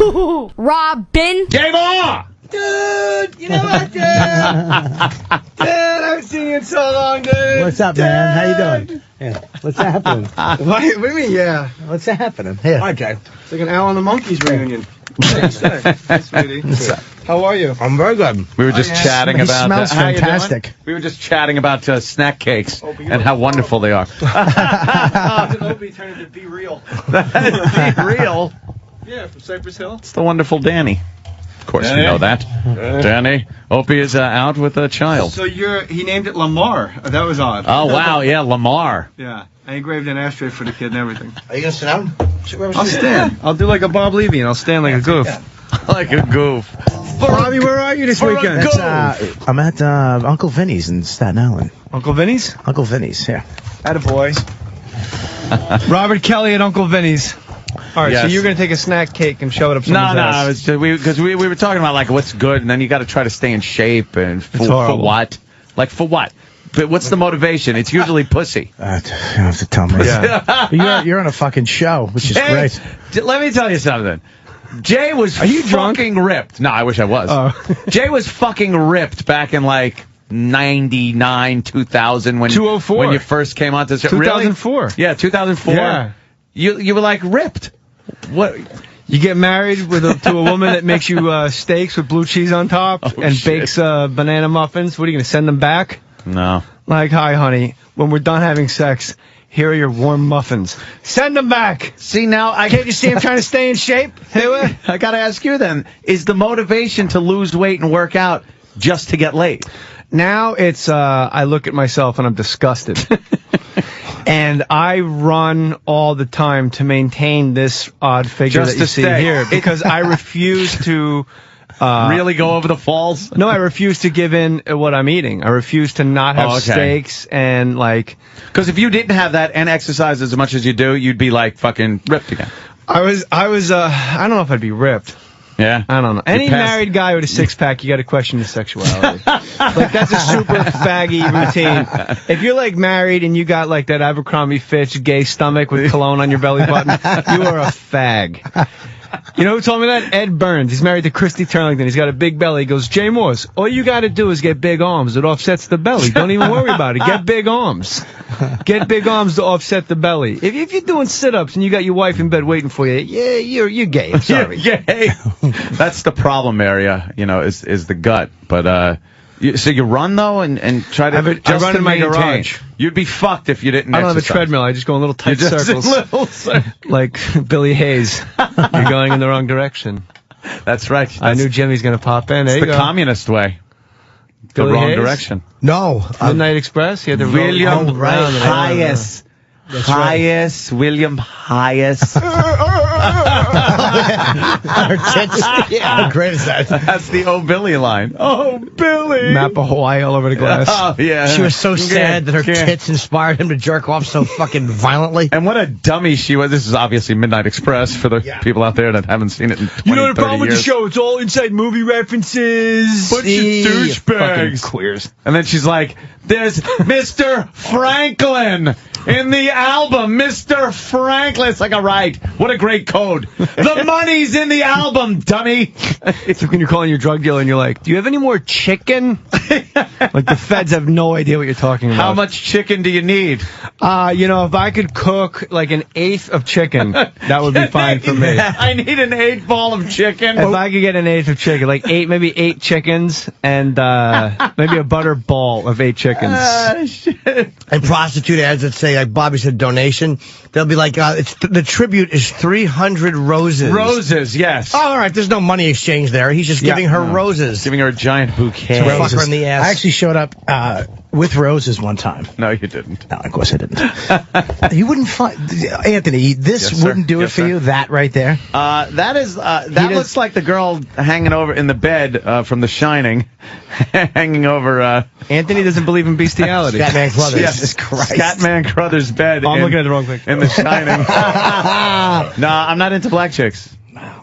HooHooHooRobin. Game on! Dude, you know what, dude? Dude, I haven't seen you in so long, dude. What's up, man? How you doing? Yeah. What's happening? What do you mean, yeah? What's happening? Here. Okay. It's like an Al and the Monkeys reunion. Hey, sweetie. How are you? I'm very good. We were just chatting about... smells how you fantastic. doing? We were just chatting about snack cakes and how wonderful they are. Opie turned into Be Real. Be Real? Yeah, from Cypress Hill. It's the wonderful Danny. Of course, you know that. Danny, Opie is out with a child. So he named it Lamar. That was odd. Oh, wow, yeah, Lamar. Yeah. I engraved an ashtray for the kid and everything. Are you going to sit down? I'll stand. I'll do like a Bob Levy and I'll stand like a goof. Like a goof. Bobby, where are you this weekend? I'm at Uncle Vinnie's in Staten Island. Uncle Vinnie's? Uncle Vinnie's, yeah. Attaboy. Robert Kelly at Uncle Vinnie's. All right, Yes. so you're going to take a snack cake and shove it up someone's ass. No, because we were talking about like what's good, and then you got to try to stay in shape, and for what? Like for what? But what's the motivation? It's usually pussy. You don't have to tell me. Yeah. You're on a fucking show, which is great. Let me tell you something. Jay was fucking ripped. No, I wish I was. Jay was fucking ripped back in like 99, 2000 when 204 when you first came on to the show. 2004. Really? Yeah, 2004. Yeah. You were like ripped. What? You get married to a woman that makes you steaks with blue cheese on top and bakes banana muffins. What are you going to send them back? No. Like, hi, honey. When we're done having sex, here are your warm muffins. Send them back. See, now Can't you see I'm trying to stay in shape? I got to ask you then, is the motivation to lose weight and work out just to get laid? Now it's, I look at myself and I'm disgusted. And I run all the time to maintain this odd figure Just that you to see stay. here. Because I refuse to... really go over the falls? No, I refuse to give in what I'm eating. I refuse to not have steaks and like... Because if you didn't have that and exercise as much as you do, you'd be like fucking ripped again. I don't know if I'd be ripped. Yeah? I don't know. Any married guy with a six-pack, you got to question his sexuality. Like, that's a super faggy routine. If you're, like, married and you got, like, that Abercrombie Fitch gay stomach with cologne on your belly button, you are a fag. You know who told me that? Ed Burns. He's married to Christy Turlington. He's got a big belly. He goes, Jay Morse, all you got to do is get big arms. It offsets the belly. Don't even worry about it. Get big arms. Get big arms to offset the belly. If you're doing sit-ups and you got your wife in bed waiting for you, yeah, you're gay. I'm sorry. You're gay. That's the problem area, is the gut. But, so you run, though, and try to... I run in my garage. You'd be fucked if you didn't I don't exercise. have a treadmill. I just go in little tight circles. Like Billy Hayes. You're going in the wrong direction. That's right. I knew Jimmy's going to pop in. There It's you the go. communist way. Billy The wrong Hayes? direction. No. Midnight Express? He had the William Hayes. Hayes. William Hayes. How great is that? That's the Oh Billy line. Oh, Billy. Map of Hawaii all over the glass. Oh, yeah. She was so sad that her tits inspired him to jerk off so fucking violently. And what a dummy she was. This is obviously Midnight Express for the people out there that haven't seen it in 20, You know the problem 30 with the years. show? It's all inside movie references. Bunch of douchebags. Fucking queers. And then she's like, there's Mr. Franklin in the album. Mr. Franklin. It's like, all right, what a great code. The money's in the album, dummy. It's like when you're calling your drug dealer and you're like, do you have any more chicken? Like the feds have no idea what you're talking about. How much chicken do you need? If I could cook like an eighth of chicken, that would be fine for me. I need an 8 ball of chicken. If I could get an eighth of chicken, like maybe 8 chickens and maybe a butter ball of 8 chickens. Shit. And prostitute ads that say, like Bobby said, donation. They'll be like, the tribute is 300 roses. Roses, yes. Oh, all right, there's no money exchange there. He's just giving her roses. Giving her a giant bouquet. Fuck her in the ass. I actually showed up with roses one time. No, you didn't. No, of course I didn't. You wouldn't find... Anthony, this Yes, sir. wouldn't do it Yes, for sir. you? That right there? That looks like the girl hanging over in the bed from The Shining. Hanging over... Anthony doesn't believe in bestiality. Scatman Crothers. Jesus Christ. Scatman Crothers' bed. I'm looking at the wrong picture. In The Shining. No, I'm not into black chicks.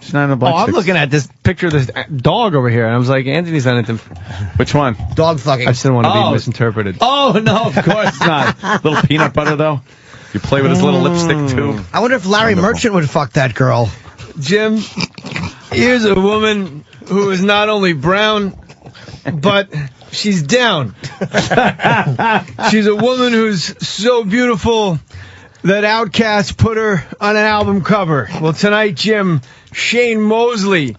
She's not into black chicks. I'm looking at this picture of this dog over here, and I was like, Anthony's not into... Which one? Dog fucking. I just didn't want to be misinterpreted. Oh, no, of course not. Little peanut butter, though. You play with his little lipstick tube. I wonder if Larry Merchant would fuck that girl. Jim, Here's a woman who is not only brown, but she's down. She's a woman who's so beautiful that Outkast put her on an album cover. Well, tonight, Jim, Shane Mosley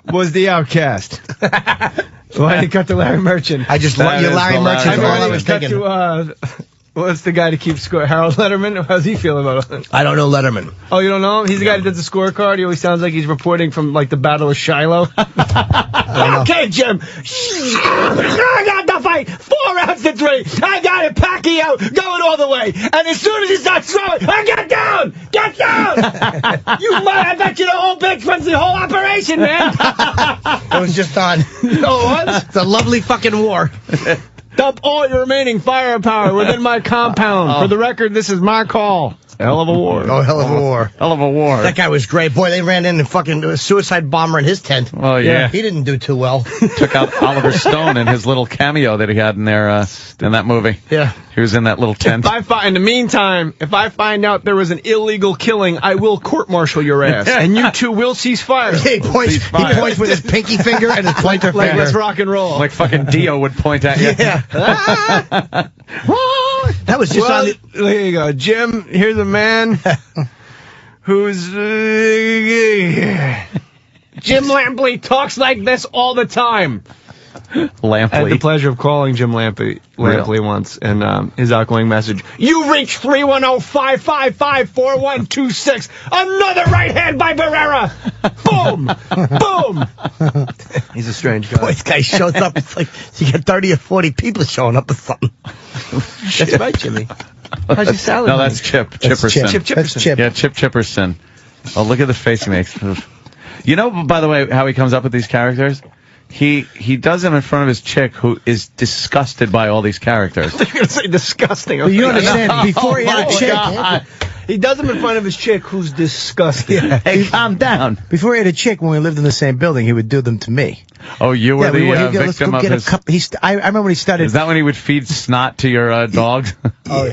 was the Outcast. Why did you cut to Larry Merchant? I just love you, Larry Merchant. All I was thinking. What's the guy to keep score? Harold Letterman? How's he feel about it? I don't know Letterman. Oh, you don't know him? He's the guy that does the scorecard. He always sounds like he's reporting from, like, the Battle of Shiloh. Okay, Jim. I got the fight. 4 rounds to 3. I got it. Pacquiao going all the way. And as soon as he starts throwing, I get down. Get down. I bet you the whole bitch runs the whole operation, man. It was just on. Oh, what? It's a lovely fucking war. Dump all your remaining firepower within my compound. For the record, this is my call. Hell of a war. Oh, hell of a war. Hell of a war. That guy was great. Boy, they ran in and fucking a suicide bomber in his tent. Oh, yeah. He didn't do too well. Took out Oliver Stone in his little cameo that he had in there in that movie. Yeah. He was in that little tent. In the meantime, if I find out there was an illegal killing, I will court-martial your ass. And you two will cease fire. He points with his pinky finger and his pointer Like, finger. let's rock and roll. Like fucking Dio would point at you. Yeah. That was just on the... There you go. Jim, here's a man who's... Jim Lampley talks like this all the time. Lampley. I had the pleasure of calling Jim Lampley once, and his outgoing message, "You reach 310-555-4126. Another right hand by Barrera. Boom! Boom!" He's a strange guy. Boy, this guy shows up. It's like you get 30 or 40 people showing up or something. That's right, Jimmy. How's your salad? No, that's Chip. Chipperson. Chip That's Chip. Yeah, Chip Chipperson. Oh, look at the face he makes. You know, by the way, how he comes up with these characters? He does them in front of his chick, who is disgusted by all these characters. You're going to say disgusting. But you understand, before he had a chick, he does them in front of his chick, who's disgusting. Hey, calm down. before he had a chick, when we lived in the same building, he would do them to me. Oh, you were Yeah, the let's go victim of get his... a cup. I remember when he started. Is that when he would feed snot to your dogs?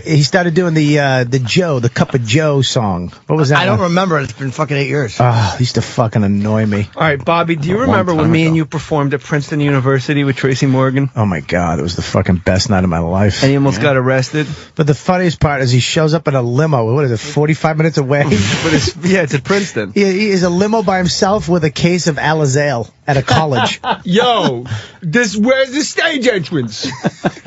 He started doing the Cup of Joe song. What was that? I don't one? remember. It's been fucking 8 years. Oh, he used to fucking annoy me. All right, Bobby, do you remember when me and you performed at Princeton University with Tracy Morgan? Oh my God, it was the fucking best night of my life. And he almost got arrested? But the funniest part is he shows up in a limo. What is it, 45 minutes away? But it's at Princeton. He is a limo by himself with a case of Alizale at a college. Yo, where's the stage entrance?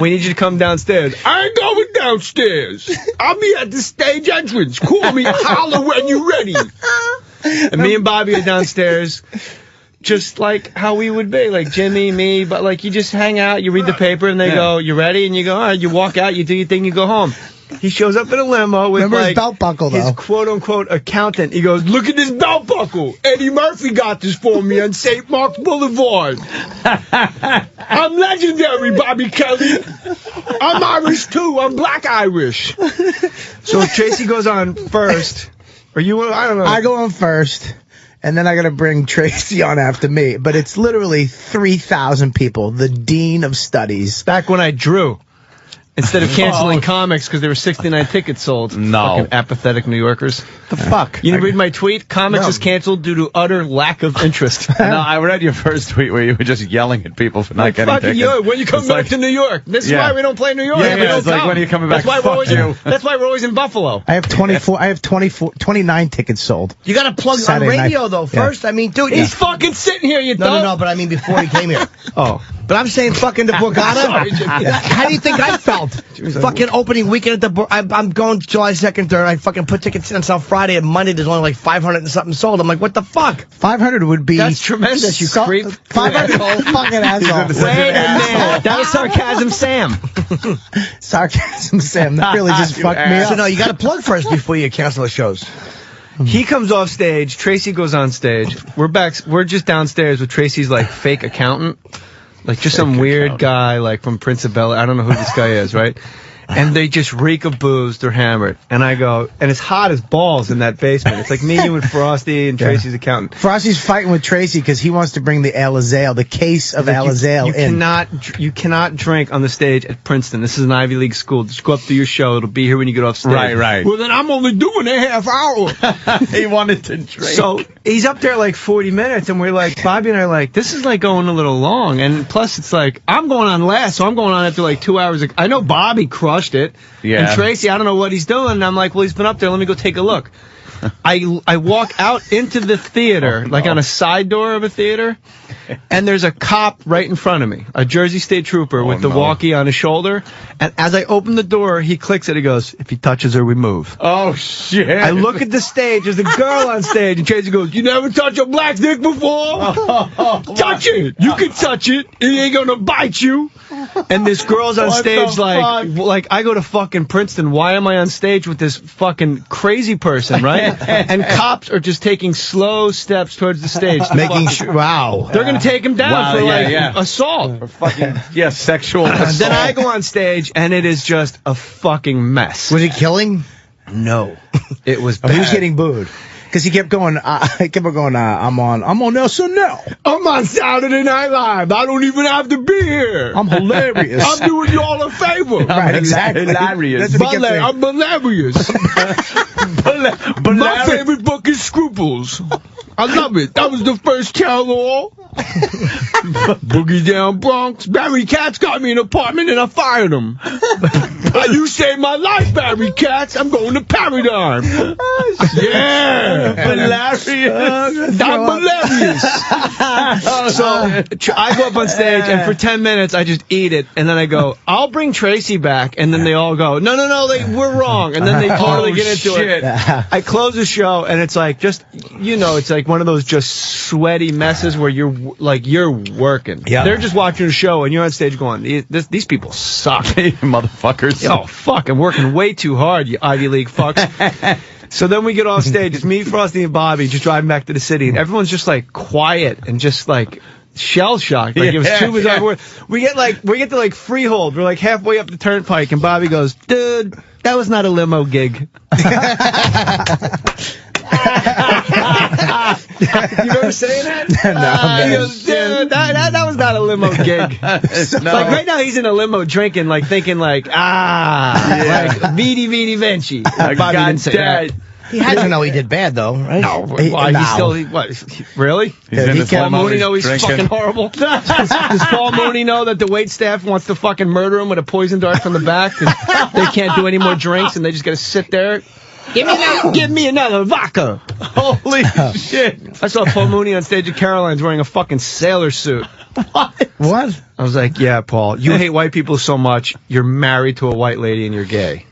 We need you to come downstairs. I ain't going downstairs. I'll be at the stage entrance. Call me, holler when you're ready. And me and Bobby are downstairs, just like how we would be, like Jimmy, me, but like you just hang out, you read the paper, and they go, "You ready?" And you go, "All right." You walk out, you do your thing, you go home. He shows up in a limo with Remember like his belt buckle, though. his quote-unquote accountant. He goes, "Look at this belt buckle. Eddie Murphy got this for me on St. Mark's Boulevard. I'm legendary, Bobby Kelly. I'm Irish, too. I'm black Irish." So Tracy goes on first. Or you, I don't know. I go on first, and then I got to bring Tracy on after me. But it's literally 3,000 people, the dean of studies. Back when I drew. Instead of canceling comics because there were 69 tickets sold. No. Fucking apathetic New Yorkers. The fuck? You didn't read my tweet? Comics is canceled due to utter lack of interest. No, I read your first tweet where you were just yelling at people for not Like, getting tickets. yo, when you come It's back like- to New York? This is Yeah. why we don't play New York. Yeah, We yeah, don't it's like, come. when are you coming back? That's why Fuck you. That's why we're always in Buffalo. I have 29 tickets sold. You got to plug Saturday on radio, night. though, Yeah. first. I mean, dude. He's fucking sitting here, you dumb. No, but I mean before he came here. Oh. But I'm saying fucking the Borgata. Sorry, Jimmy. How do you think I felt? Fucking opening weekend at the I'm going July 2nd, 3rd. I fucking put tickets in until Friday, and Monday there's only like 500 and something sold. I'm like, what the fuck? 500 would be... That's tremendous, you creep. 500 fucking asshole. He's such an asshole. That was sarcasm, Sam. Sarcasm, Sam. That really just You fucked me ass. up. So no, you got to plug first before you cancel the shows. He comes off stage. Tracy goes on stage. We're just downstairs with Tracy's like fake accountant, like just some weird guy like from Prince of Bel-Air. I don't know who this guy is, right? and they just reek of booze. They're hammered. And I go, and it's hot as balls in that basement. It's like me, you, and Frosty, and Tracy's accountant. Frosty's fighting with Tracy because he wants to bring the Alizale, the case of Alizale in. You cannot drink on the stage at Princeton. This is an Ivy League school. Just go up to your show. It'll be here when you get off stage. Right. Well, then I'm only doing a half hour. He wanted to drink. So he's up there like 40 minutes, and we're like, Bobby and I are like, this is like going a little long. And plus, it's like, I'm going on last, so I'm going on after like 2 hours. I know Bobby crushed it. Yeah. And Tracy, I don't know what he's doing. And I'm like, well, he's been up there. Let me go take a look. I walk out into the theater, like on a side door of a theater, and there's a cop right in front of me, a Jersey State trooper with the walkie on his shoulder. And as I open the door, he clicks it. He goes, if he touches her, we move. Oh, shit. I look at the stage. There's a girl on stage, and Tracy goes, you never touched a black dick before? Touch it. You can touch it. It ain't gonna bite you. And this girl's on stage like I go to fucking Princeton. Why am I on stage with this fucking crazy person, right? And cops are just taking slow steps towards the stage. Making sure. Wow. They're going to take him down for assault. For fucking, sexual assault. Then I go on stage, and it is just a fucking mess. Was he killing? No. It was bad. He was getting booed. Because he kept going, I'm on SNL. I'm on Saturday Night Live. I don't even have to be here. I'm hilarious. I'm doing y'all a favor. Right, exactly. Hilarious. That's what he kept saying. I'm hilarious. My favorite book is Scruples. I love it. That was the first tell-all. Boogie Down Bronx. Barry Katz got me an apartment and I fired him. You saved my life, Barry Katz. I'm going to Paradigm. Yeah. Hilarious. I'm hilarious. So I go up on stage, and for 10 minutes I just eat it, and then I go, I'll bring Tracy back, and then they all go, no, we're wrong, and then they totally get into it. I close the show, and it's like it's like one of those just sweaty messes where you're working. Yeah. They're just watching the show, and you're on stage going, these people suck. Motherfuckers. Oh, fuck, I'm working way too hard, you Ivy League fucks. So then we get off stage. It's me, Frosty, and Bobby just driving back to the city, and everyone's just like quiet and just like shell shocked. Like it was too bizarre. We get to like Freehold. We're like halfway up the turnpike, and Bobby goes, "Dude, that was not a limo gig." You remember saying that? No, he goes, dude, that was not a limo gig. Like right now he's in a limo drinking, like thinking like Vidi Vinci. Bobby didn't say that. He had to know he did bad, though, right? No, really? Does Paul Mooney know he's fucking horrible? Does Paul Mooney know that the wait staff wants to fucking murder him with a poison dart from the back? And they can't do any more drinks, and they just got to sit there. Give me another vodka. Holy shit. I saw Paul Mooney on stage at Caroline's wearing a fucking sailor suit. What? I was like, yeah, Paul, you hate white people so much, you're married to a white lady and you're gay.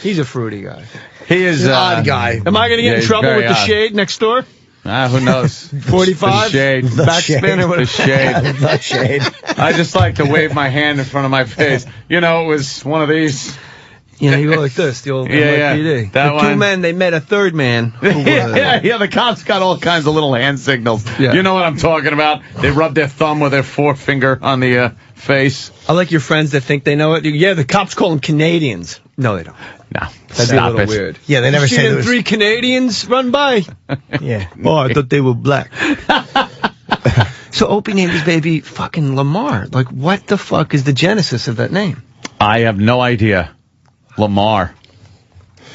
He's a fruity guy. He is an odd guy. Am I going to get in trouble with the shade next door? Who knows? 45? The shade. Backspin or whatever. The shade. The shade. I just like to wave my hand in front of my face. It was one of these. You go like this, the old NYPD. That the one. two men, they met a third man. The cops got all kinds of little hand signals. Yeah. You know what I'm talking about? They rub their thumb with their forefinger on the face. I like your friends that think they know it. Yeah, the cops call them Canadians. No, they don't. No. That'd be a little weird. Yeah, they never say there was 3 Canadians run by. Yeah. Oh, I thought they were black. So Opie named his baby fucking Lamar. Like, what the fuck is the genesis of that name? I have no idea. Lamar.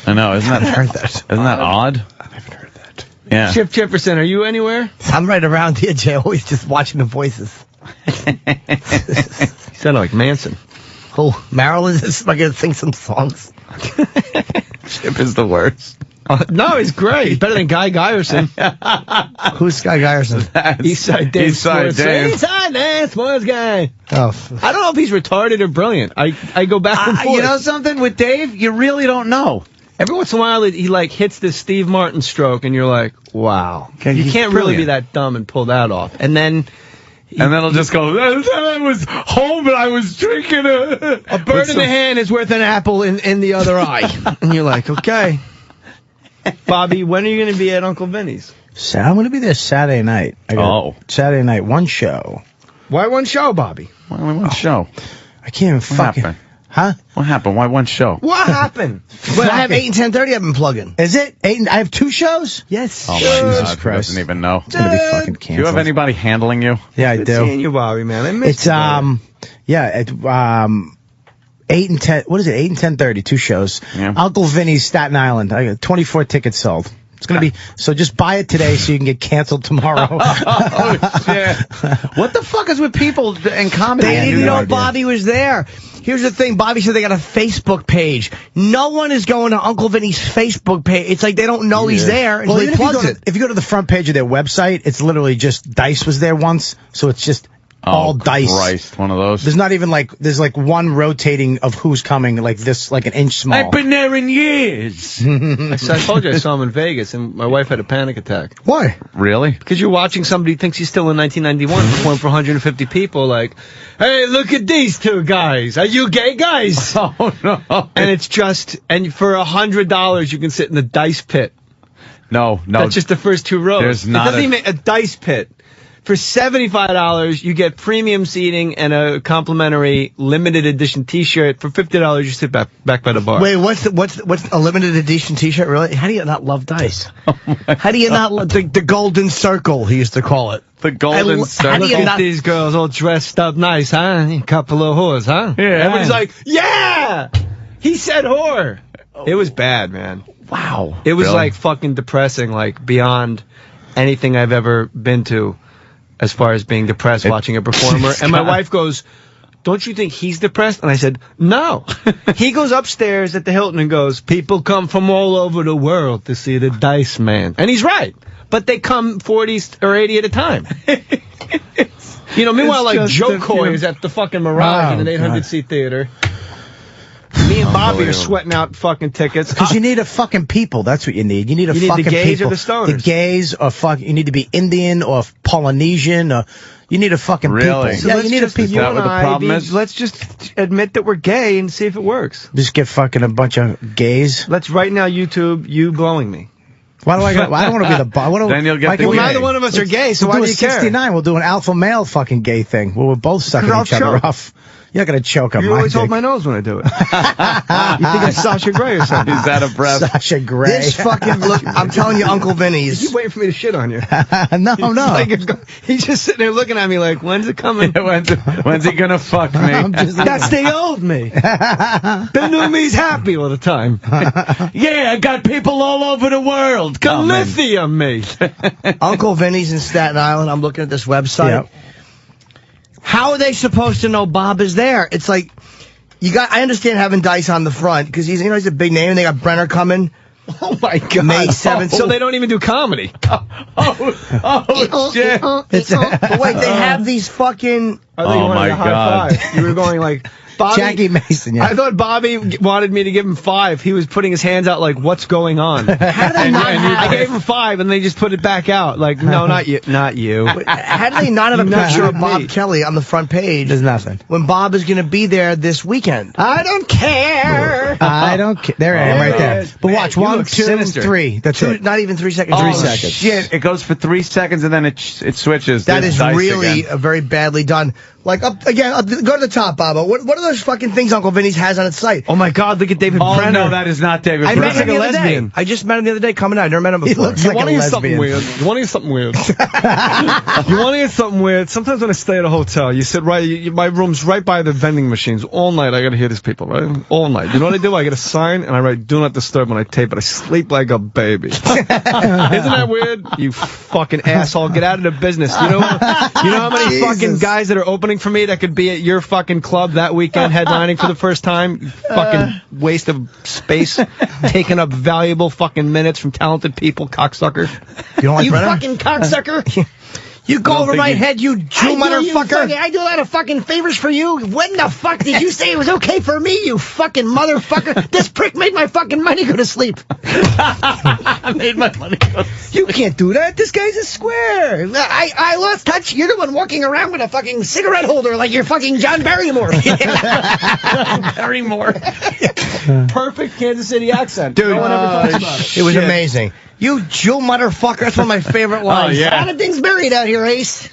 I know, isn't that odd? I haven't heard that. Yeah. Chip Chipperson, are you anywhere? I'm right around here, Jay. Always just watching the voices. He sounded like Manson. Oh, Marilyn is going to sing some songs. Chip is the worst. No, he's great. He's better than Guy Geyerson. Who's Guy Geyerson? Eastside Dave. Eastside Dave. Eastside Dave, sports guy. Oh. I don't know if he's retarded or brilliant. I go back and forth. You know something with Dave? You really don't know. Every once in a while, he like hits this Steve Martin stroke, and you're like, wow. You can't really be that dumb and pull that off. And then he'll just go, I was home and I was drinking a bird in the hand is worth an apple in the other eye. And you're like, okay. Bobby, when are you going to be at Uncle Vinnie's? I'm going to be there Saturday night. Saturday night, one show. Why one show, Bobby? Why only one show? I can't even fucking. happened? Huh? What happened? Why one show? What happened? But I have 8 and 10:30 I've been plugging. Is it 8? I have 2 shows. Yes. Oh my Jesus God! Who Christ. doesn't even know? It's gonna be fucking Do canceled. you have anybody handling you? Yeah, I Good do. seeing you, Bobby, man. I missed It's you, brother. yeah, 8 and 10. What is it? 8 and 10:30. 2 shows. Yeah. Uncle Vinnie's Staten Island. I got 24 tickets sold. It's gonna be so. Just buy it today so you can get canceled tomorrow. Oh shit! What the fuck is with people in comedy? They I didn't have no know idea. Bobby was there. Here's the thing. Bobby said they got a Facebook page. No one is going to Uncle Vinny's Facebook page. It's like they don't know he's there until Well, he even plugs it. if you go to the front page of their website, it's literally just Dice was there once, so it's just all Dice. Christ, one of those. There's not even there's one rotating of who's coming, like this, like an inch small. I've been there in years. I told you I saw him in Vegas, and my wife had a panic attack. Why? Really? Because you're watching somebody who thinks he's still in 1991 perform for 150 people, like, hey, look at these 2 guys. Are you gay guys? Oh no! And it's just, and for $100 you can sit in the dice pit. No. That's just the first 2 rows. There's not it doesn't a- even a dice pit. For $75, you get premium seating and a complimentary limited edition T-shirt. For $50, you sit back by the bar. Wait, what's a limited edition T-shirt? Really? How do you not love Dice? How do you not love the Golden Circle? He used to call it. The Golden How Circle. do Look you at not- these girls all dressed up nice, huh? A couple of whores, huh? Yeah. Everybody's like, yeah! He said whore. It was bad, man. Wow. It was Really? like fucking depressing, like beyond anything I've ever been to as far as being depressed watching a performer. And my wife goes, don't you think he's depressed? And I said, no. He goes upstairs at the Hilton and goes, people come from all over the world to see the Dice Man. And he's right. But they come 40 or 80 at a time. You know, meanwhile, like Joe Coy is at the fucking Mirage in an 800-seat theater. Me and Bobby are sweating out fucking tickets. Because you need a fucking people. That's what you need. You need a You need the fucking gays or people. the stoners? The gays or you need to be Indian or Polynesian or you need a fucking Really? people. So Yeah, let's you need a just- people. Is that you what the and I problem be- is? Let's just admit that we're gay and see if it works. Just get fucking a bunch of gays. Let's right now YouTube you blowing me. Why do I don't want to be the boss. Then you'll get why the can't Well, we- neither one of us are gay, so We'll why do do you a care? 69. We'll do an alpha male fucking gay thing where we're both sucking 'Cause each I'll other choke. off. You're not going to choke on You my always hold dick. my nose when I do it. You think I'm Sasha Grey or something? He's out of breath. Sasha Grey. This fucking look. I'm telling you, Uncle He's Vinny's. waiting for me to shit on you. no. Like, he's just sitting there looking at me like, when's it coming? When's he gonna fuck me? I'm just That's the old me. The new me's happy all the time. Yeah, I got people all over the world. The Come in. lithium me. Uncle Vinny's in Staten Island. I'm looking at this website. Yep. How are they supposed to know Bob is there? It's like I understand having Dice on the front because he's a big name. And they got Brenner coming. Oh my God. May 7th. So they don't even do comedy. Oh shit! But wait, they have these fucking. I thought you Oh wanted my a high God. five. You were going like, Bobby. Jackie Mason, yeah. I thought Bobby wanted me to give him 5. He was putting his hands out like, what's going on? How do they not I have? gave him 5, and they just put it back out. Like, no, not you. Not you. How do they not have a Not picture of me. Bob Kelly on the front page There's nothing. when Bob is going to be there this weekend? I don't care. I don't care. There I am right there. But watch, you 1, look 2, sinister. 3. That's it. Not even 3 seconds. 3 Oh, seconds. shit! It goes for 3 seconds and then it switches. That There's is dice really again. very badly done. Like, go to the top, Baba. What are those fucking things Uncle Vinny's has on its site? Oh my God, look at David Oh Brenner. no, that is not David. I Brenner. met him the like a other day. lesbian. I just met him the other day coming out. I never met him before. looks You like want a to hear something lesbian. weird? You want to hear something weird? You want to hear something weird? Sometimes when I stay at a hotel, you sit my room's right by the vending machines. All night I got to hear these people, right? All night. You know what I do? I get a sign and I write "Do not disturb" when I tape it. I sleep like a baby. Isn't that weird? You fucking asshole. Get out of the business. You know how many fucking guys that are opening for me that could be at your fucking club that weekend headlining for the first time? You fucking waste of space, taking up valuable fucking minutes from talented people, cocksucker. You don't like You Brenner? fucking cocksucker. You go over my head, you Jew motherfucker. I do a lot of fucking favors for you. When the fuck did you say it was okay for me, you fucking motherfucker? This prick made my fucking money go to sleep. I made my money go. You can't do that. This guy's a square. I lost touch. You're the one walking around with a fucking cigarette holder like you're fucking John Barrymore. Barrymore. Perfect Kansas City accent. Dude, no one ever talks about it. it was amazing. You Jew motherfucker. That's one of my favorite lines. yeah. A lot of things buried out here, Ace.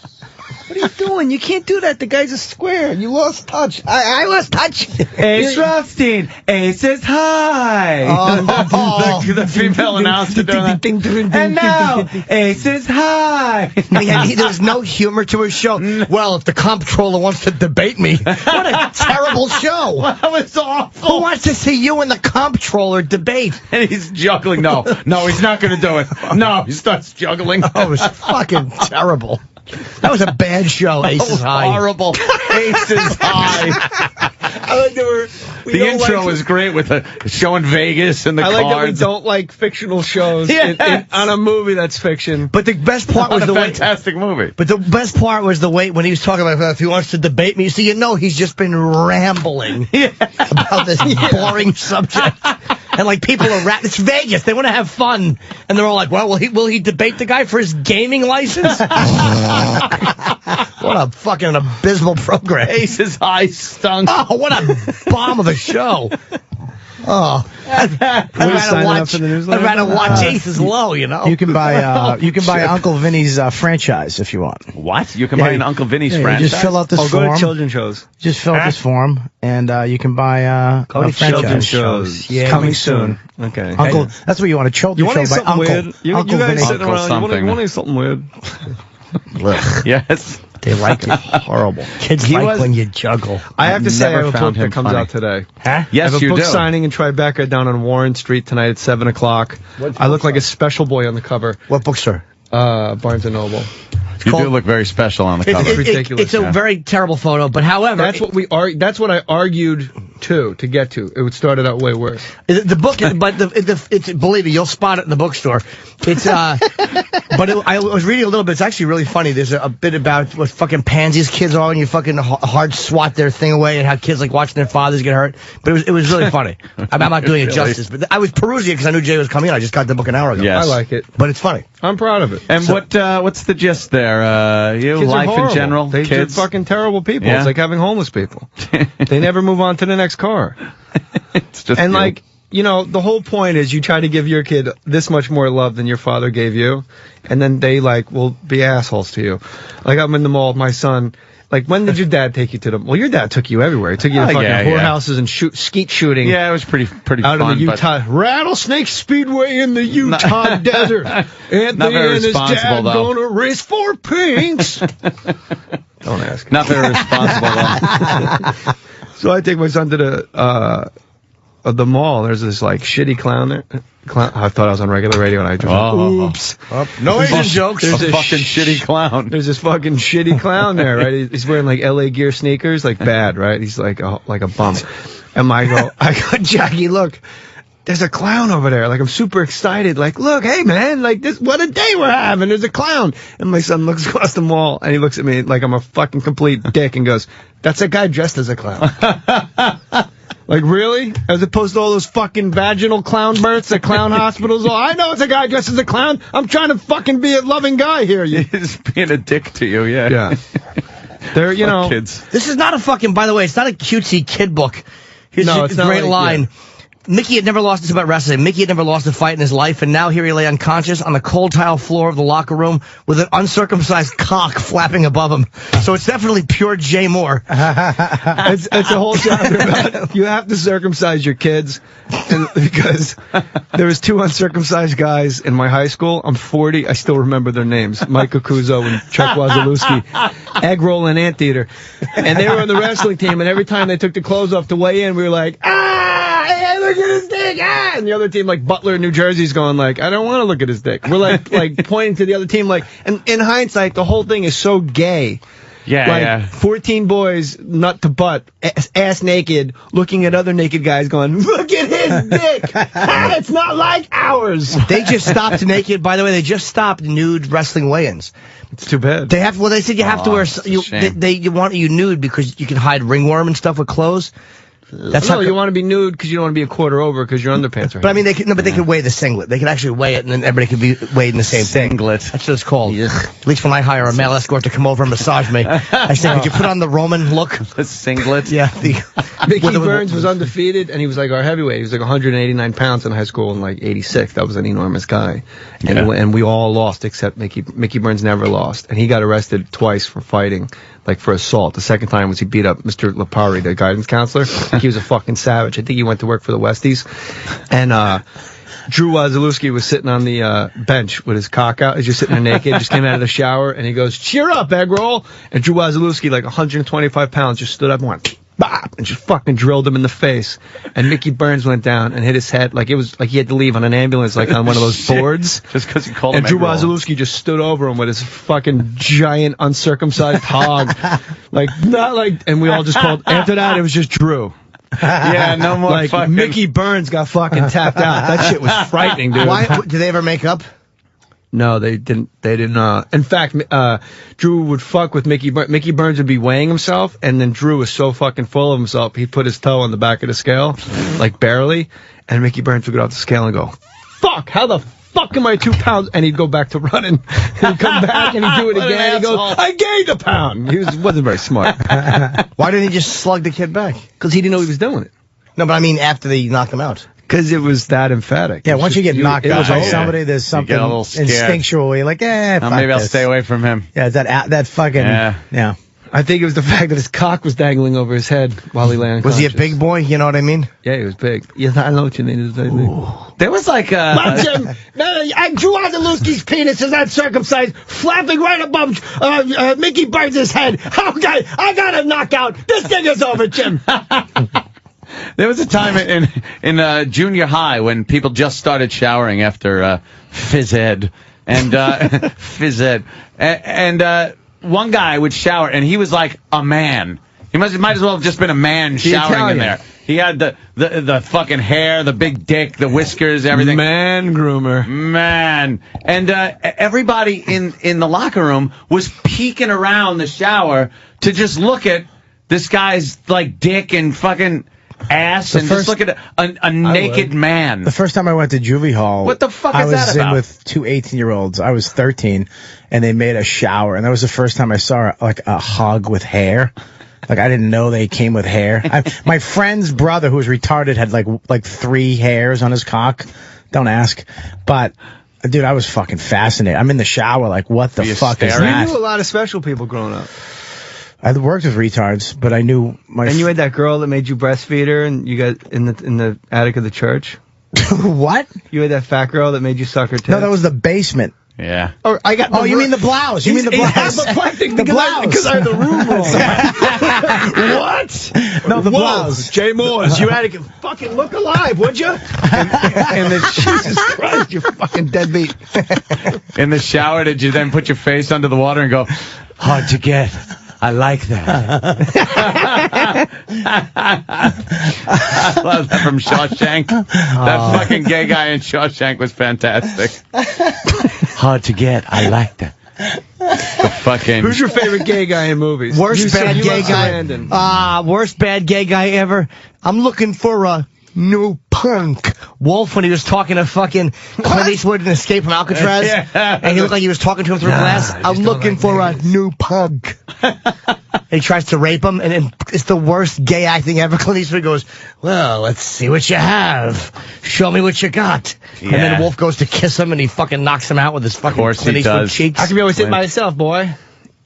What are you doing? You can't do that. The guy's a square. You lost touch. I lost touch. Ace Rothstein, Ace is high. The female announcer doing that. And now, Ace is high. There's no humor to his show. Well, if the comptroller wants to debate me, what a terrible show. That was awful. Who wants to see you and the comptroller debate? And he's juggling. No, he's not going to do it. No, he starts juggling. Oh, it was fucking terrible. That was a bad show. Ace is high. Horrible. Ace is high. I like that The intro was great with the show in Vegas and the I cards. like that we don't like fictional shows on a movie that's fiction. But the best part was the fantastic movie. But the best part was the way when he was talking about if he wants to debate me. So he's just been rambling about this boring subject. And like people are it's Vegas. They want to have fun, and they're all like, "Well, will he debate the guy for his gaming license?" What a fucking abysmal program. Ace's High stunk. Oh, what a bomb of a show. Oh, I'd rather watch Aces Low. You can buy Uncle Vinny's franchise if you want. What? You can buy an Uncle Vinny's franchise? You just fill out this form. Go to children's shows. Just fill out this form, and you can buy a franchise. Shows. Yeah, coming soon. Okay. Uncle, that's what you want, a children's show by Uncle. Weird? Uncle guys Vinny. sitting around, you want something weird? Yes. They like it. Horrible. Kids when you juggle. I have to say, I have a book that comes out today. Huh? Yes, I have a you book do. signing in Tribeca down on Warren Street tonight at 7 o'clock. I look like a special boy on the cover. What bookstore? Barnes & Noble. You do look very special on the cover. It's ridiculous. It's a very terrible photo, but however... That's what I argued to get to. It started out way worse. The book, it's believe me, you'll spot it in the bookstore. It's but I was reading a little bit. It's actually really funny. There's a bit about what fucking pansies kids are, and you fucking hard swat their thing away, and how kids like watching their fathers get hurt. But it was really funny. I'm not doing it justice, but I was perusing it because I knew Jay was coming in. I just got the book an hour ago. Yes. I like it, but it's funny. I'm proud of it. And what's the gist there? Life in general. They're fucking terrible people. Yeah. It's like having homeless people. They never move on to the next car. It's just and the whole point is you try to give your kid this much more love than your father gave you, and then they will be assholes to you. Like I'm in the mall with my son. Like, when did your dad take you to them? Well, your dad took you everywhere. He took you to fucking whorehouses and skeet shooting. Yeah, it was pretty fun. Out in the Utah Rattlesnake Speedway in the Utah desert. Anthony not very and his responsible, dad going to race for pinks. Don't ask. Not very responsible, though. So I take my son to the mall. There's this shitty clown there. I thought I was on regular radio, and I just oops. No Asian jokes. There's a fucking shitty clown. There's this fucking shitty clown there, right? He's wearing LA Gear sneakers, bad, right? He's like a bum. And I go, Jackie, look, there's a clown over there. I'm super excited. Look, hey man, this, what a day we're having. There's a clown. And my son looks across the mall, and he looks at me like I'm a fucking complete dick, and goes, "That's a guy dressed as a clown." Really? As opposed to all those fucking vaginal clown births at clown hospitals. Oh, I know it's a guy dressed as a clown. I'm trying to fucking be a loving guy here. He's being a dick to you, yeah. Yeah. They're, kids. This is not a fucking, by the way, it's not a cutesy kid book. Here's a great line. Yeah. Mickey had never lost, this about wrestling. Mickey had never lost a fight in his life, and now here he lay unconscious on the cold tile floor of the locker room with an uncircumcised cock flapping above him. So it's definitely pure Jay Mohr. It's a whole chapter about you have to circumcise your kids, because there was 2 uncircumcised guys in my high school. I'm 40. I still remember their names. Mike Cucuzzo and Chuck Wazalewski. Egg roll and anteater. And they were on the wrestling team, and every time they took the clothes off to weigh in, we were like, hey, look at his dick, and the other team, Butler in New Jersey's going I don't want to look at his dick. We're pointing to the other team, and in hindsight, the whole thing is so gay. Yeah, 14 boys, nut to butt, ass naked, looking at other naked guys going, look at his dick! It's not like ours! They just stopped naked, by the way, they just stopped nude wrestling weigh-ins. It's too bad. They said you have to wear, they want you nude because you can hide ringworm and stuff with clothes. That's No, how you want to be nude because you don't want to be a quarter over because your underpants are. But I mean, they could weigh the singlet. They could actually weigh it, and then everybody could be weighed in the same thing. Singlet. That's what it's called. At least when I hire a male escort to come over and massage me, I say, could you put on the Roman look? The singlet. Yeah. Mickey Burns was undefeated, and he was like our heavyweight. He was like 189 pounds in high school in like 86. That was an enormous guy. And we all lost except Mickey. Mickey Burns never lost. And he got arrested twice for fighting, like for assault. The second time was he beat up Mr. Lapari, the guidance counselor. He was a fucking savage. I think he went to work for the Westies. And Drew Wazalewski was sitting on the bench with his cock out. He's just sitting there naked, just came out of the shower, and he goes, "Cheer up, egg roll." And Drew Wazalewski, like 125 pounds, just stood up and went, bop, and just fucking drilled him in the face. And Mickey Burns went down and hit his head like it was like he had to leave on an ambulance, like on one of those boards. Just because he called him. And Drew egg roll. Wazalewski just stood over him with his fucking giant uncircumcised hog, and we all just called. After that, it was just Drew. Yeah, no more Like fucking. Mickey Burns got fucking tapped out. That shit was frightening, dude. Why did they ever make up? No, they didn't. They didn't. In fact, Drew would fuck with Mickey. Mickey Burns would be weighing himself, and then Drew was so fucking full of himself, he'd put his toe on the back of the scale, like barely, and Mickey Burns would get off the scale and go, "Fuck! How the fuck am I 2 pounds?" And he'd go back to running. He'd come back and he'd do it What an again. He goes, asshole. "I gained a pound." He wasn't very smart Why didn't he just slug the kid back? because he didn't know he was doing it. No, but I mean after they knocked him out. Because it was that emphatic. Yeah, once you get knocked it out was by over. somebody, there's something get a little scared. instinctual. You're like, fuck Maybe I'll this. stay away from him. Yeah, that fucking Yeah. I think it was the fact that his cock was dangling over his head while he lay Was he a unconscious. big boy? You know what I mean? Yeah, he was big. Yes, I know what you mean. There was like Watch him! Drew Wazalewski's penis is uncircumcised, flapping right above Mickey Burns' head. I got a knockout. This thing is over, Jim. There was a time in junior high when people just started showering after phys ed and phys ed, and one guy would shower and he was like a man. He might as well have just been a man showering Italian. in there. He had the fucking hair, the big dick, the whiskers, everything. Man groomer. Man. And everybody in the locker room was peeking around the shower to just look at this guy's like dick and fucking ass and just look at a naked man. The first time I went to juvie hall, What the fuck I is was that in about? with two 18-year-olds. I was 13, and they made a shower, and that was the first time I saw like a hog with hair. Like I didn't know they came with hair. My friend's brother, who was retarded, had like 3 hairs on his cock. Don't ask, but. Dude, I was fucking fascinated. I'm in the shower like, what the fuck is staring? that? You knew a lot of special people growing up. I worked with retards, but I knew my... And you had that girl that made you breastfeed her and you got in the attic of the church? What? You had that fat girl that made you suck her tits? No, that was the basement. Yeah. Or I got. Oh, you mean the blouse? You mean the blouse? The blouse. Because I had the room wrong. What? No, the Whoa, blouse. Jay Mohr's. You had to fucking look alive, would you? And then Jesus Christ, you fucking deadbeat. In the shower, did you then put your face under the water and go, hard to get? I like that. I love that from Shawshank. That fucking gay guy in Shawshank was fantastic. Hard to get. I like that. The fucking... Who's your favorite gay guy in movies? Worst bad you gay love guy. Sarandon. Worst bad gay guy ever. I'm looking for a new punk. Wolf, when he was talking to fucking Clint Eastwood in Escape from Alcatraz, and he looked like he was talking to him through glass. I'm looking for a new punk. And he tries to rape him, and it's the worst gay acting ever. Clint Eastwood goes, well, let's see what you have. Show me what you got. And then Wolf goes to kiss him, and he fucking knocks him out with his fucking course Clint he Eastwood does. cheeks. How come you always sit by yourself, boy?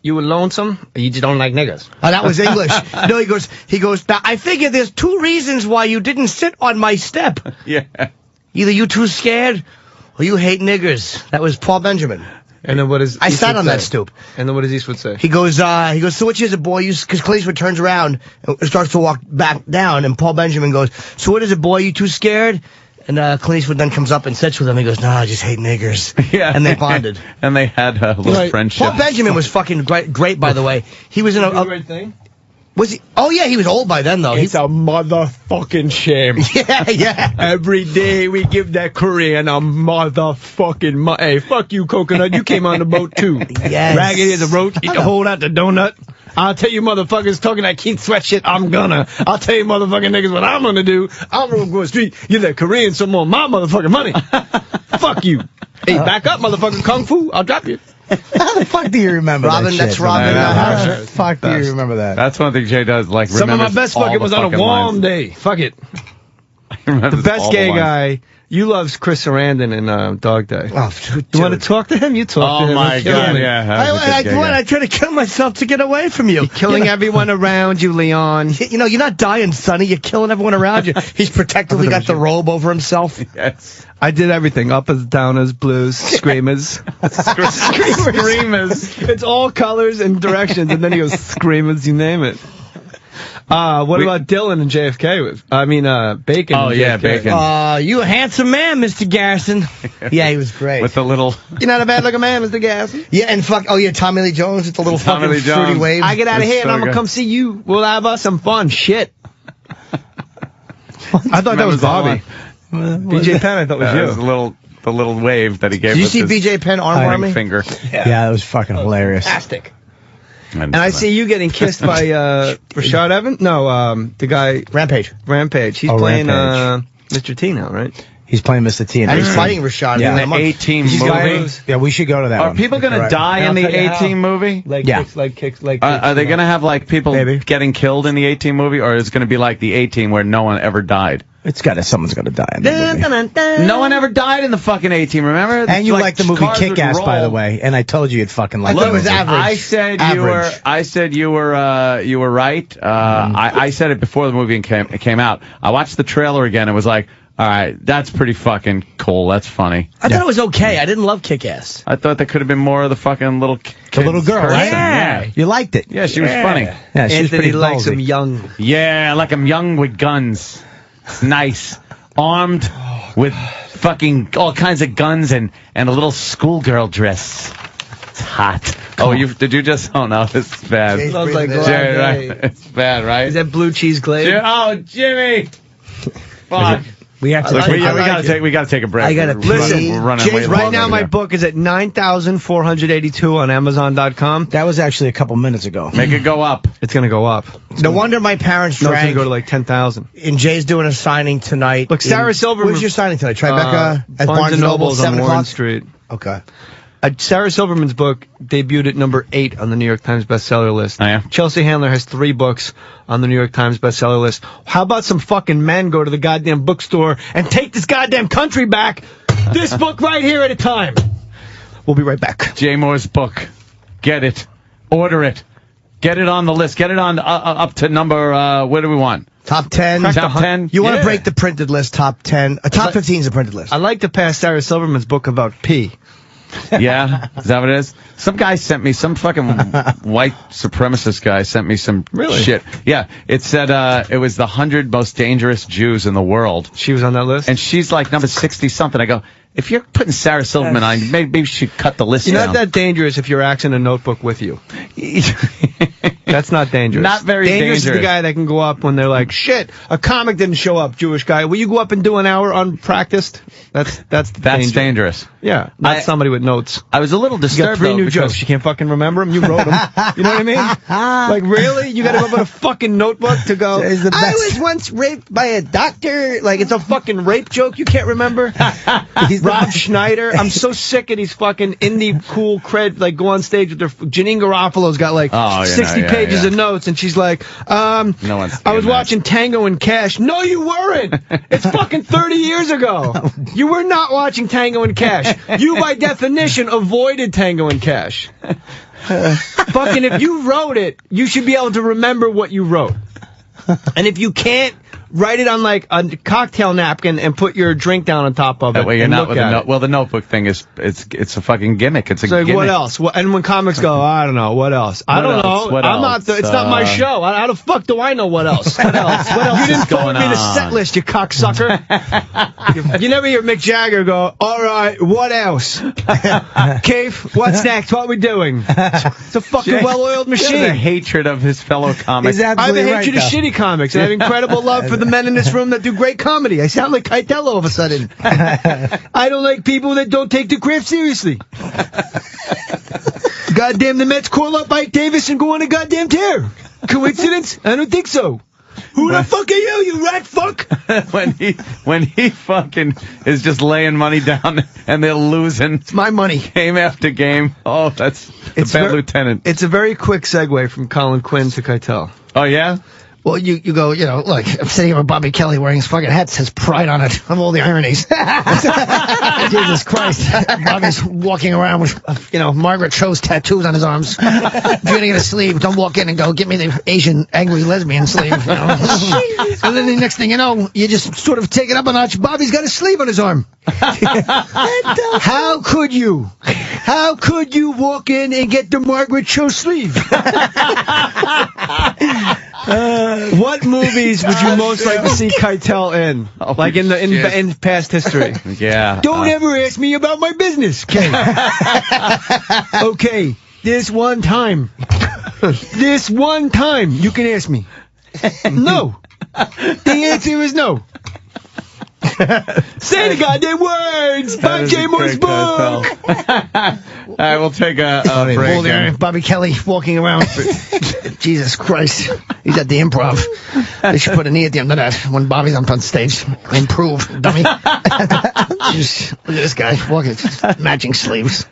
You were lonesome, or you just don't like niggas? Oh, that was English. No, he goes, now, I figure there's 2 reasons why you didn't sit on my step. Yeah. Either you too scared, or you hate niggers. That was Paul Benjamin. And then what is I sat Eastwood on that say? stoop. And then what does Eastwood say? He goes, so which is it, boy? Because Clint Eastwood turns around and starts to walk back down, and Paul Benjamin goes, so what is it, boy? You too scared? And Clint Eastwood then comes up and sits with him. He goes, no, I just hate niggers. Yeah. And they bonded. And they had a little friendship. Paul Benjamin was fucking great, by the way. He was in a thing? was he? Oh yeah, he was old by then though. It's a motherfucking shame. Yeah. Every day we give that Korean a motherfucking hey, fuck you, Coconut. You came on the boat too. Yes. Raggedy as a roach. Eat the hole out the donut. I'll tell you motherfuckers talking that Keith Sweat shit, I'm gonna. I'll tell you motherfucking niggas what I'm gonna do. I'm gonna go to the street, give that Korean some more of my motherfucking money. Fuck you. Hey, back up, motherfucking Kung Fu. I'll drop you. How the fuck do you remember Robin, that that's shit? Robin. How the fuck do you remember that? That's one thing Jay does. Like, Some of my remembers best all fucking the was on a fucking warm lines. day. Fuck it. Remembers The best all gay lines. guy. You loves Chris Sarandon in Dog Day. Oh, You want to talk to him? You talk to Oh him. my He'll kill God! me. Yeah, that was a good gay guy. I try to kill myself to get away from you. Killing everyone around you, Leon. You know, you're not dying, Sonny. You're killing everyone around you. He's protectively got the robe over himself. Yes. I did everything. Uppers, downers, blues, screamers. Screamers. It's all colors and directions, and then he goes, screamers, you name it. What about Dylan and JFK? Bacon. Oh, and yeah, JFK. Bacon. You a handsome man, Mr. Garrison. Yeah, he was great. With the little. You're not a bad looking man, Mr. Garrison. Yeah, and Tommy Lee Jones with the little Tommy fucking Lee fruity Jones. wave. I get out of It's here and so I'm going to good. come see you. We'll have us some fun. Shit. I thought that was Bobby. BJ Penn, I thought was That you. was the little wave that he gave. Did you with see his BJ Penn arm ring arming? finger. Yeah, that was fucking hilarious. Fantastic. And I see you getting kissed by Rashad Evans? No, the guy, Rampage. Rampage. He's Oh, playing Rampage. Mr. T now, right? He's playing Mr. T. And he's fighting Rashad Yeah. in a the month. A-Team He's movie. fighting- Yeah, we should go to that Are one. people going to Correct. die in I'll the tell you how. A-Team movie? Leg Yeah. kicks, leg kicks. Are they going to have like people Maybe. getting killed in the A-Team movie, or is it going to be like the A-Team where no one ever died? Someone's got to die in that movie. No one ever died in the fucking A-Team. Remember? And you like the movie cars would Kick-Ass, by the roll. way. And I told you you'd fucking like I thought it was movie. average. I said you were right. I said it before the movie came out. I watched the trailer again and was like, all right, that's pretty fucking cool. That's funny. I thought it was okay. I didn't love Kick-Ass. I thought there could have been more of the fucking little little girl, person. right? Yeah. You liked it. Yeah, she was funny. Yeah, she was Anthony pretty likes ballsy. him young. Yeah, like I'm young with guns. It's nice. Armed with fucking all kinds of guns and a little schoolgirl dress. It's hot. Oh, did you just? Oh no, it's bad. Jay's Smells like breathing in. Jerry, Glad right? It's bad, right? Is that blue cheese glazed? Oh, Jimmy! Fuck. We have to. Look, we I like gotta it. take a break. I gotta Listen, We're running Jay's way Right long now, over my here. book is at 9,482 on Amazon.com. That was actually a couple minutes ago. Make it go up. It's going to go up. No wonder my parents No, it's going drank. to go to like 10,000. And Jay's doing a signing tonight. Look, Sarah Silverman- Where's your signing tonight? Tribeca at Barnes & Noble's on 7 Warren o'clock? Street. Okay. Sarah Silverman's book debuted at number 8 on the New York Times bestseller list. Oh, yeah? Chelsea Handler has 3 books on the New York Times bestseller list. How about some fucking men go to the goddamn bookstore and take this goddamn country back? This book right here at a time. We'll be right back. Jay Mohr's book. Get it. Order it. Get it on the list. Get it on up to number. What do we want? Top 10. Top 10. You want to Yeah. break the printed list, top 10. Top 15 is a printed list. I like to pass Sarah Silverman's book about pee. Yeah, is that what it is? Some guy sent me, some fucking white supremacist guy sent me some Really? shit. Yeah, it said it was the 100 most dangerous Jews in the world. She was on that list? And she's like number 60-something. I go, if you're putting Sarah Silverman on, maybe you should cut the list You're down. not that dangerous if you're axing a notebook with you. That's not dangerous. Not very dangerous. Is the dangerous. guy that can go up when they're like, shit, a comic didn't show up, Jewish guy. Will you go up and do an hour unpracticed? That's That's danger. dangerous. Yeah, not I- somebody with notes. I was a little You got disturbed 3 though, new because jokes. You can't fucking remember them. You wrote them. You know what I mean? Like, really? You got to go up with a fucking notebook to go, It's the I best. was once raped by a doctor. Like, it's a fucking rape joke you can't remember? He's the Rob best. Schneider. I'm so sick of these fucking indie cool cred, like, go on stage with their, Janine Garofalo's got like Oh, you 60 know, yeah, pages yeah. of notes, and she's like, No one's I was doing that. watching Tango and Cash. No, you weren't. It's fucking 30 years ago. You were not watching Tango and Cash. You, by definition, avoided Tango and Cash. Fucking, if you wrote it, you should be able to remember what you wrote. And if you can't, write it on like a cocktail napkin and put your drink down on top of it. That way you're and not look with at the it. Well, the notebook thing is it's a fucking gimmick. It's a It's like, gimmick. what else? And when comics go, I don't know, what else? I What don't else? know. What I'm not. else? It's not my show. How the fuck do I know what else? What else? What else? You didn't forward going me the on? set list, you cocksucker. You never hear Mick Jagger go, all right, what else? Keith, what's next? What we doing? It's a fucking well-oiled He has a machine. hatred of his fellow comics. He's I have a absolutely hatred right, of though. shitty comics, and I have incredible love for the men in this room that do great comedy. I sound like Keitel all of a sudden. I don't like people that don't take the craft seriously. Goddamn, the Mets call up Ike Davis and go on a goddamn tear. Coincidence? I don't think so. Who the fuck are you rat fuck? when he fucking is just laying money down and they're losing. It's my money. Game after game. Oh, that's the bad lieutenant. It's a very quick segue from Colin Quinn to Keitel. Oh, yeah? Well, you go, look, I'm sitting here with Bobby Kelly wearing his fucking hat that says pride on it, of all the ironies. Jesus Christ. Bobby's walking around with, Margaret Cho's tattoos on his arms. If you're gonna get a sleeve, don't walk in and go, get me the Asian angry lesbian sleeve. And then the next thing you know, you just sort of take it up a notch. Bobby's got a sleeve on his arm. How could you? How could you walk in and get the Margaret Cho sleeve? What movies would you most like to see Keitel in? Like in past history? Yeah. Don't ever ask me about my business, Ken. Okay, this one time you can ask me. No. The answer is no. Say the goddamn words! Buy J. Moore's book! All right, we'll take a break. There, Bobby Kelly walking around. Jesus Christ. He's at the Improv. They should put a knee at the end of that when Bobby's on stage. Improve, dummy. Just, look at this guy walking, matching sleeves.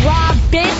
Robin,